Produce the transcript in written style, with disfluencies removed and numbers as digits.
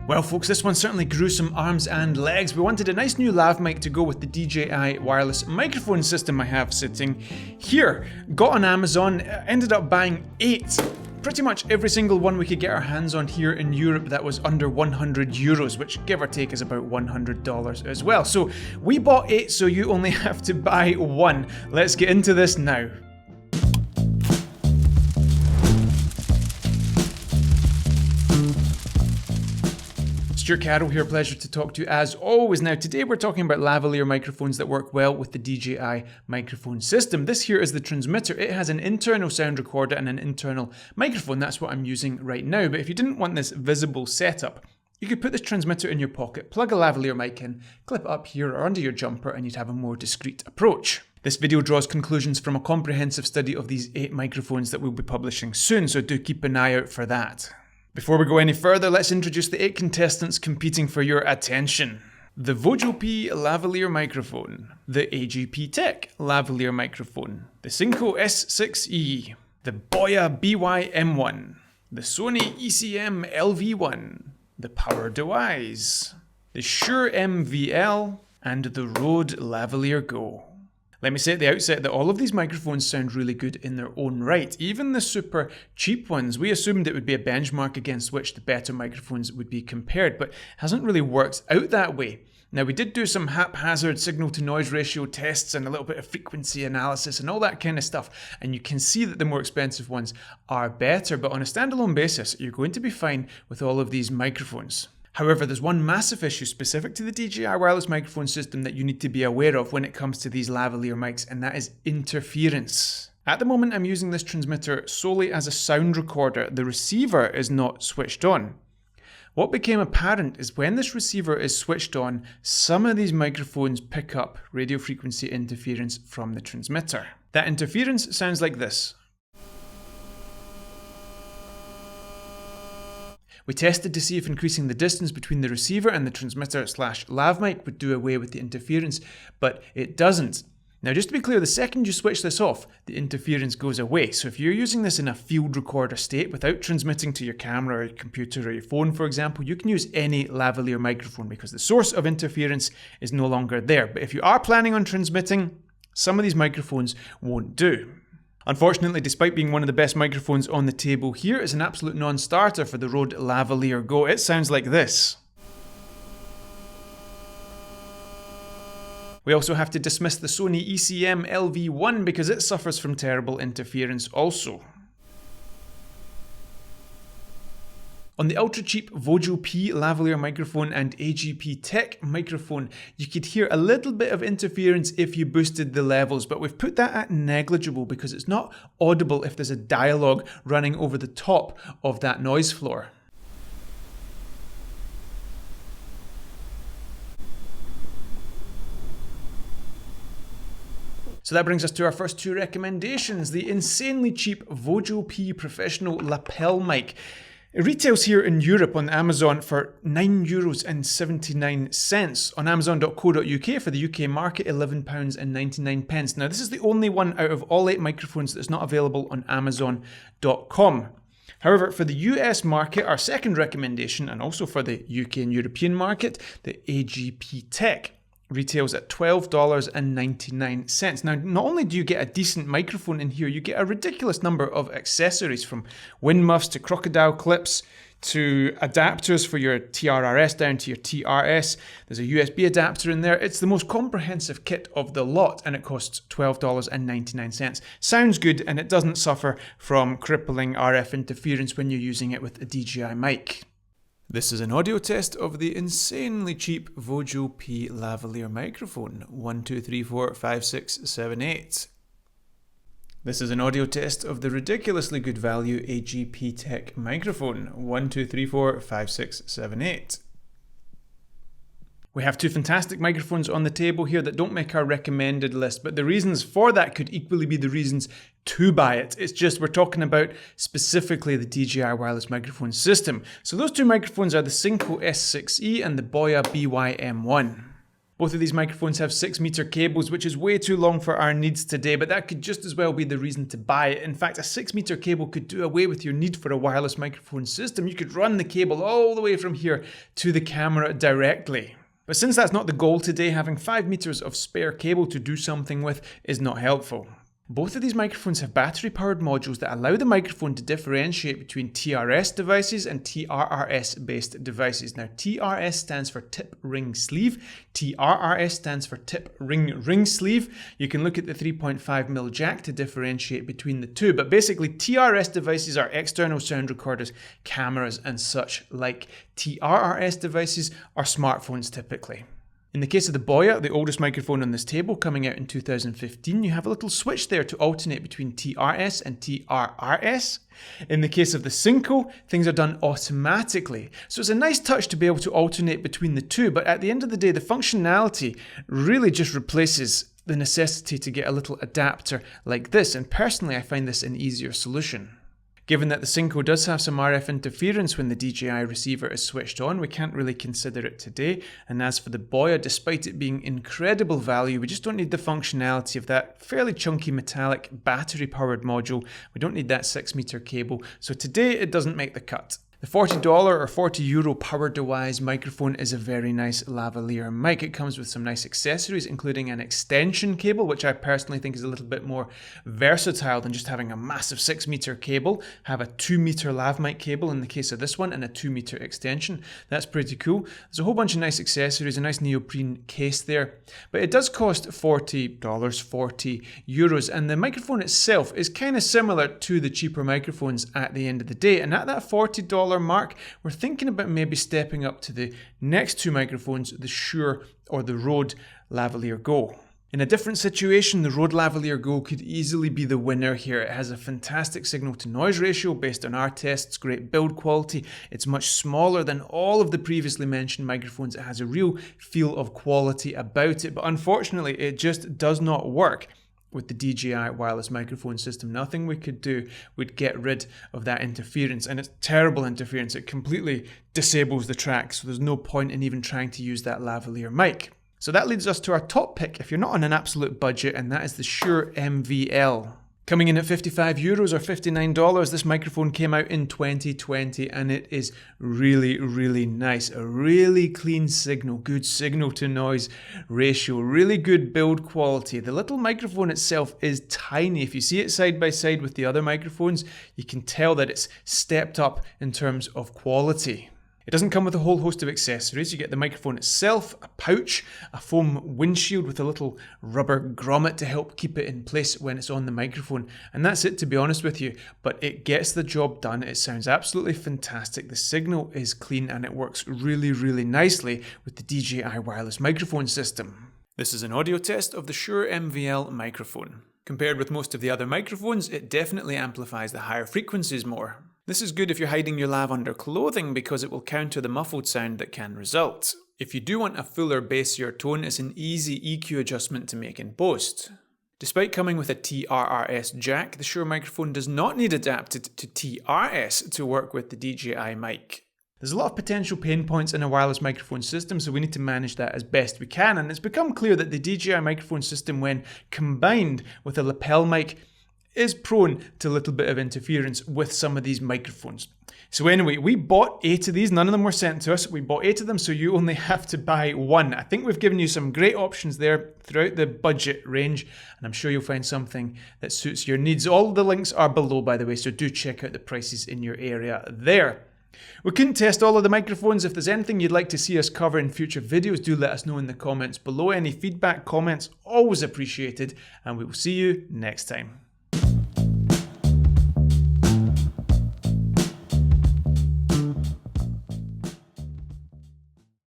Well folks, this one certainly grew some arms and legs. We wanted a nice new lav mic to go with the DJI wireless microphone system I have sitting here. Got on Amazon, ended up buying 8. Pretty much every single one we could get our hands on here in Europe that was under €100, which give or take is about $100 as well. So we bought 8, so you only have to buy 1. Let's get into this now. Stewart Carroll here, pleasure to talk to you as always. Now today we're talking about lavalier microphones that work well with the DJI microphone system. This here is the transmitter. It has an internal sound recorder and an internal microphone. That's what I'm using right now. But if you didn't want this visible setup, you could put this transmitter in your pocket, plug a lavalier mic in, clip it up here or under your jumper, and you'd have a more discreet approach. This video draws conclusions from a comprehensive study of these 8 microphones that we'll be publishing soon, so do keep an eye out for that. Before we go any further, let's introduce the 8 contestants competing for your attention. The Vojo-P lavalier microphone, the AGP Tech lavalier microphone, the Synco S6E, the Boya BY-M1, the Sony ECM LV1, the Power Device, the Shure MVL, and the Rode Lavalier Go. Let me say at the outset that all of these microphones sound really good in their own right. Even the super cheap ones, we assumed it would be a benchmark against which the better microphones would be compared, but it hasn't really worked out that way. Now we did do some haphazard signal to noise ratio tests and a little bit of frequency analysis and all that kind of stuff, and you can see that the more expensive ones are better, but on a standalone basis, you're going to be fine with all of these microphones. However, there's one massive issue specific to the DJI wireless microphone system that you need to be aware of when it comes to these lavalier mics, and that is interference. At the moment, I'm using this transmitter solely as a sound recorder. The receiver is not switched on. What became apparent is when this receiver is switched on, some of these microphones pick up radio frequency interference from the transmitter. That interference sounds like this. We tested to see if increasing the distance between the receiver and the transmitter/lav mic would do away with the interference, but it doesn't. Now just to be clear, the second you switch this off, the interference goes away. So if you're using this in a field recorder state without transmitting to your camera or your computer or your phone, for example, you can use any lavalier microphone because the source of interference is no longer there. But if you are planning on transmitting, some of these microphones won't do. Unfortunately, despite being one of the best microphones on the table here, it's an absolute non-starter for the Rode Lavalier Go. It sounds like this. We also have to dismiss the Sony ECM LV1 because it suffers from terrible interference also. On the ultra-cheap Vojo-P lavalier microphone and AGP Tech microphone, you could hear a little bit of interference if you boosted the levels, but we've put that at negligible because it's not audible if there's a dialogue running over the top of that noise floor. So that brings us to our first 2 recommendations. The insanely cheap Vojo-P professional lapel mic. It retails here in Europe on Amazon for €9.79. On Amazon.co.uk for the UK market, £11.99. Now this is the only one out of all 8 microphones that's not available on Amazon.com. However, for the US market, our second recommendation, and also for the UK and European market, the AGP Tech retails at $12.99. Now, not only do you get a decent microphone in here, you get a ridiculous number of accessories from wind muffs to crocodile clips to adapters for your TRRS down to your TRS. There's a USB adapter in there. It's the most comprehensive kit of the lot and it costs $12.99. Sounds good and it doesn't suffer from crippling RF interference when you're using it with a DJI mic. This is an audio test of the insanely cheap Vojo-P lavalier microphone. 1, 2, 3, 4, 5, 6, 7, 8. This is an audio test of the ridiculously good value AGP Tech microphone. 1, 2, 3, 4, 5, 6, 7, 8. We have 2 fantastic microphones on the table here that don't make our recommended list, but the reasons for that could equally be the reasons to buy it. It's just we're talking about specifically the DJI wireless microphone system. So those 2 microphones are the Synco S6E and the Boya BY-M1. Both of these microphones have 6-meter cables, which is way too long for our needs today, but that could just as well be the reason to buy it. In fact, a 6-meter cable could do away with your need for a wireless microphone system. You could run the cable all the way from here to the camera directly. But since that's not the goal today, having 5 meters of spare cable to do something with is not helpful. Both of these microphones have battery-powered modules that allow the microphone to differentiate between TRS devices and TRRS-based devices. Now, TRS stands for tip ring sleeve. TRRS stands for tip ring sleeve. You can look at the 3.5mm jack to differentiate between the two. But basically, TRS devices are external sound recorders, cameras, and such like. TRRS devices are smartphones typically. In the case of the Boya, the oldest microphone on this table, coming out in 2015, you have a little switch there to alternate between TRS and TRRS. In the case of the Synco, things are done automatically. So it's a nice touch to be able to alternate between the two, but at the end of the day, the functionality really just replaces the necessity to get a little adapter like this, and personally I find this an easier solution. Given that the Synco does have some RF interference when the DJI receiver is switched on, we can't really consider it today. And as for the Boya, despite it being incredible value, we just don't need the functionality of that fairly chunky metallic battery-powered module. We don't need that 6-meter cable, so today it doesn't make the cut. The $40 or €40 power-to-wise microphone is a very nice lavalier mic. It comes with some nice accessories, including an extension cable, which I personally think is a little bit more versatile than just having a massive 6-meter cable. Have a 2-meter lav mic cable in the case of this one, and a 2-meter extension. That's pretty cool. There's a whole bunch of nice accessories, a nice neoprene case there. But it does cost $40, €40, and the microphone itself is kind of similar to the cheaper microphones at the end of the day. And at that $40 mark, we're thinking about maybe stepping up to the next two microphones, the Shure or the Rode Lavalier Go. In a different situation, the Rode Lavalier Go could easily be the winner here. It has a fantastic signal to noise ratio based on our tests, great build quality. It's much smaller than all of the previously mentioned microphones. It has a real feel of quality about it, but unfortunately it just does not work with the DJI wireless microphone system. Nothing we could do would get rid of that interference, and it's terrible interference. It completely disables the track, so there's no point in even trying to use that lavalier mic. So that leads us to our top pick if you're not on an absolute budget, and that is the Shure MVL. Coming in at €55 or $59, this microphone came out in 2020 and it is really, really nice. A really clean signal, good signal to noise ratio, really good build quality. The little microphone itself is tiny. If you see it side by side with the other microphones, you can tell that it's stepped up in terms of quality. It doesn't come with a whole host of accessories. You get the microphone itself, a pouch, a foam windshield with a little rubber grommet to help keep it in place when it's on the microphone. And that's it, to be honest with you, but it gets the job done. It sounds absolutely fantastic. The signal is clean and it works really, really nicely with the DJI wireless microphone system. This is an audio test of the Shure MVL microphone. Compared with most of the other microphones, it definitely amplifies the higher frequencies more. This is good if you're hiding your lav under clothing because it will counter the muffled sound that can result. If you do want a fuller bassier tone, it's an easy EQ adjustment to make in post. Despite coming with a TRRS jack, the Shure microphone does not need adapted to TRS to work with the DJI mic. There's a lot of potential pain points in a wireless microphone system, so we need to manage that as best we can, and it's become clear that the DJI microphone system, when combined with a lapel mic, is prone to a little bit of interference with some of these microphones. So anyway, we bought 8 of these. None of them were sent to us. We bought 8 of them, so you only have to buy 1. I think we've given you some great options there throughout the budget range, and I'm sure you'll find something that suits your needs. All of the links are below, by the way, so do check out the prices in your area there. We couldn't test all of the microphones. If there's anything you'd like to see us cover in future videos, do let us know in the comments below. Any feedback, comments, always appreciated, and we will see you next time.